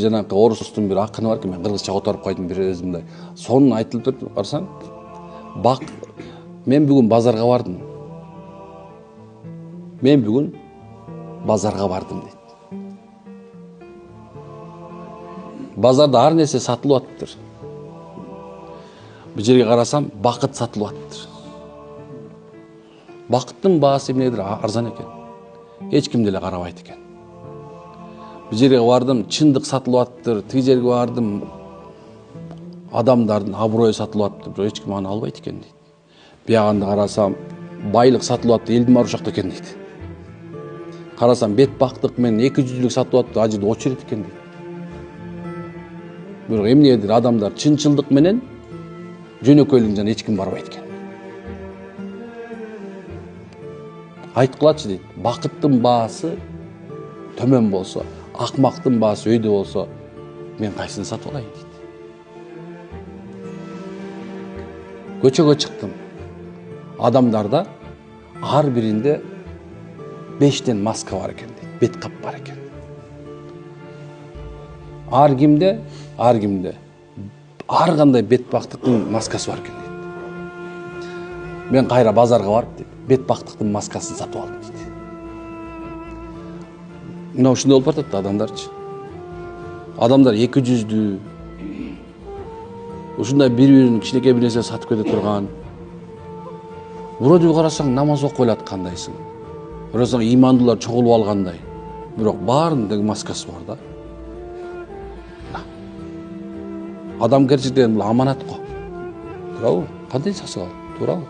Жанагы орустун бир акыны бар экен, мен кыргызча которуп койдум бир өзүмдөй. Сонун айтылып турду, карасаң, мен бүгүн базарга бардым. Мен бүгүн базарга бардым дейт. Базарда ар нерсе сатылып атыптыр. Бул жерге карасам, бакыт сатылып атыптыр. Бакыттын баасы эмнедир арзан экен. Эч ким деле карабайт экен. Бул жерге бардым, чындык сатылып атыптыр. Тиги жерге бардым, адамдардын аброю сатылып атыптыр. Бирок эч ким аны албайт экен дейт. Биягында карасам, байлык сатылып атты, элдин баары ушакта экен дейт. Карасам, бет бактык менен 200-лүк сатылып атты, ал жерде очередь экен дейт. Бирок эмнедир адамдар чынчылдык менен жөнөкөйлүк жана эч ким барбайт экен. Айткылачы дейт, бакыттын баасы төмөн болсо, акмактын баасы өйдө болсо, мен кайсыны сатып алайын дейт. Көчөгө чыктым. Адамдарда ар биринде 5тен маска бар экен дейт, бет кап бар экен. Ар кимде ар кандай бет бактыктын маскасы бар экен дейт. Мен кайра базарга барып дейт, бет бактыктын маскасын сатып алдым дейт. Мына ушундай болуп атат адамдарчы. Адамдар 200-дүү ушундай бири-бирин кичинекей бир нерсе сатып кете турган. Вроде карасаң намаз окуп аткандайсың. Карасаң имандуулар чогулуп алгандай. Бирок баарынын маскасы бар да. Адамгерчилик деген бул аманат го. Туурабы? Кандай саксак ал? Туурабы?